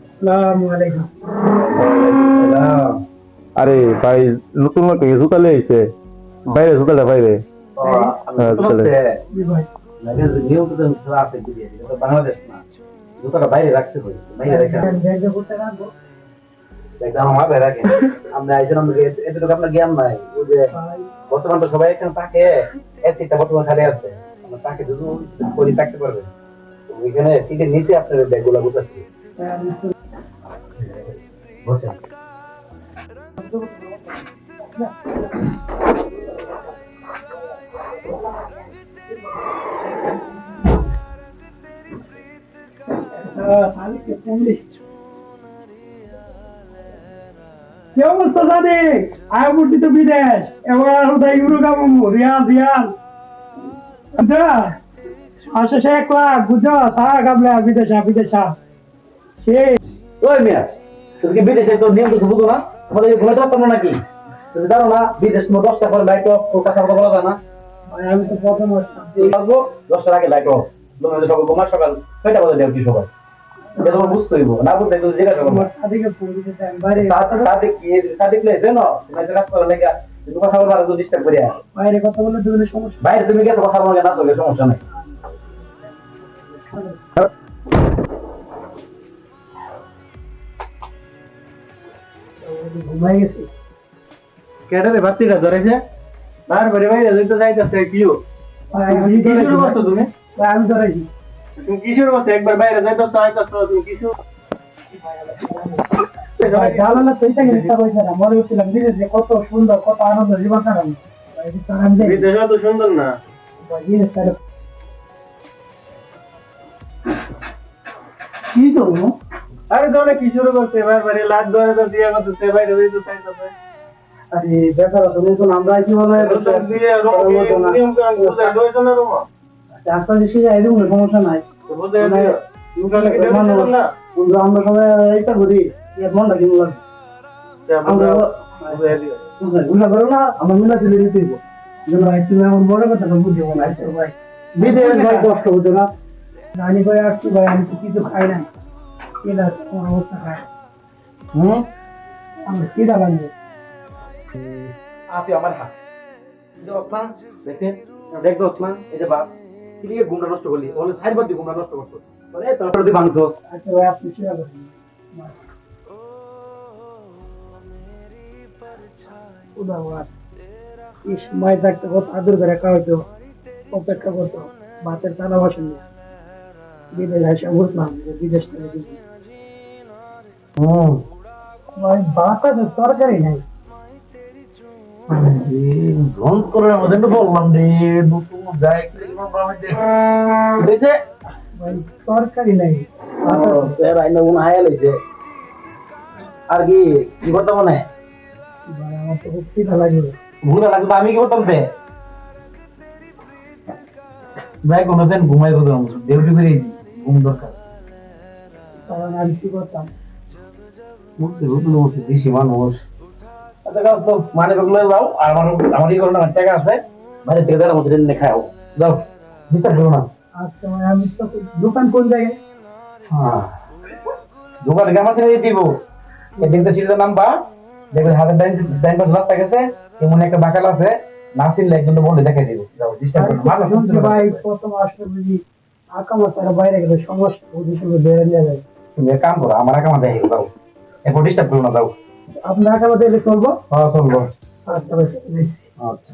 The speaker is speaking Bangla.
আসসালামু আলাইকুম। আরে ভাই, নতুন একটা জুতা লেগেছে বাইরে, জুতাটা বাইরে। জি ভাই। বাংলাদেশ না, জুতাটা বাইরে রাখতে হয়, বাইরে রেখে ব্যাগে করতে রাখবো। আমার মাথায় রাখেন। আমরা এই জন্য এতটুকু আপনার জ্ঞান নাই। ওই যে বর্তমান তো সবাই এখানে তাকে একটা বর্তমান খালি আছে, আমরা তাকে যদি করে থাকতে পারবে। তো ওইখানে সিটের নিচে আপনার ব্যাগগুলো গুছাচ্ছি। বসেন। কি অবস্থা জানি? আয়ামুটি তো বিদেশ, এবার ওটাই ইউরো কামাবো, রিয়াল রিয়াল। আসে সে 1 লাখ, বুঝছো? তারা কামলে বিদেশা বিদেশা সে। ওই মিয়া, তুমি কি বিদেশে তো নিয়ম কিছু বুঝো না? তোমাদের এই ঘুমাতে পারতাম না নাকি? তুমি জানো না বিদেশ তোমার 10টা করে লাইট অফ, কথা কথা বলা যায় না। আমি তো প্রথম আসলাম। লাগবো 10টার আগে লাইট অফ। তোমাদের সকাল ঘুমার সকাল 6টা বাজে দেও কি সবাই? এটা তোমার বুঝতে হইব, না বুঝতে তুমি জিজ্ঞাসা করবো। আমার সাদিকে ফোন দিতে চাই বাইরে। সাদিক লেছে না, তুমি একটা কাজ করো লেখা, তুমি কথা বলবা আর ডিস্টার্ব করিয়া। বাইরে কথা বলে দুজনের সমস্যা। বাইরে তুমি গেছো কথা বলবে না, চলে সমস্যা নাই। ঘুমাই গেছি। কেটারে বাতিটা ধরেছে বারবারে বাইরে যেতে যাইতেছে কিও আমি কিশোর করছো তুমি আমি ধরেছি। তুমি কিশোর করছো একবার বাইরে যাইতো তো আইতাছো তুমি কিশোর জানালা তো এটা কিন্তু পয়সা না, মনে হচ্ছিলাম বিদেশে কত সুন্দর, কত আনন্দ জীবন কাটাবো। বিদেশ তো সুন্দর না। কি করবো? আরে তোমরা কিশোর করতে বারবারে লাট ধরে তো দিয়ে করতে বাইরে যাইতো চাইতাছে আরে বেকার তো নতুন আমরা কি বলে দিয়ে নিয়ম কানুন বুঝাই দইছো না রুমা আপনাদের শিখে এই রকম সমস্যা নাই। তো বুঝাই দিও তুমি কালে কি দেখো না কিন্তু আমরা সবাই এটা করি, মনটা কেমন লাগে আমরা বুঝাই দিও গুলা করো না, আমরা মিলা চলে দিতে দিব। ভাই তুমি আমার বড় কথাটা বুঝো না। ভাই বিদেশ ভাই কষ্ট হতো না, জানি ভাই আসছি ভাই, আমি তো কিছু খাই না, কেনা তোমার অবস্থা খাই আমার কেনা লাগবে। আপনি আমার হাত ওসমান দেখেন, দেখো ওসমান, এই যে বাপ কি ঘুমটা নষ্ট করলি, বলে সাইবার দিয়ে ঘুমটা নষ্ট করছো, বলে তারপরে দিয়ে ভাঙছো। আচ্ছা ভাই আপনি কেনা করছেন এই সময় থাকতে কত আদর করে খাওয়াইতো, অপেক্ষা করতো ভাতের টানা বাসন নিয়ে। বিদেশ এসে বুঝলাম যে বিদেশ করে দিচ্ছি ভাই, ভাত আছে তরকারি নাই। যন্ত্রের মধ্যে তো বললাম রে, নতুন যাই ভাই তরকারি নাই, আর কি কি করতে মনে ভাই আমার তো খুব খিদা লাগবে। ভুলে লাগতো, আমি কি করতাম রে ভাই? কোনোদিন ঘুমাই করতাম, ডিউটি করে ঘুম দরকার। কারণ আমি কি করতাম, বেশি মানুষ মানে যাও, আর আমার ই করো না, টাকা আছে বাইরে থেকে দেওয়ার মধ্যে খাও, যাও ডিস্টার্ব করো না। আচ্ছা ভাই আমি তো দোকান কোন জায়গায়? হ্যাঁ, দোকানে আমার ছেড়ে দিব, এদিনটা সিঁড়িতে নামবা, দেখবে হাতের ডাইন পাশে রাস্তা গেছে, এমন একটা বাকাল আছে, না চিনলে একজন বলে দেখাই দিব, যাও ডিস্টার্ব করো না। শুনছি ভাই প্রথম আসলে বুঝি আকামা তারা বাইরে গেলে সমস্যা বুঝি বেড়ে নিয়ে যায়। তুমি এক কাম করো, আমার একা মাথায় যাও, এখন ডিস্টার্ব করো না, যাও। আপনার আকামা দিলে চলবো? হ্যাঁ চলবো। আচ্ছা ভাই আচ্ছা।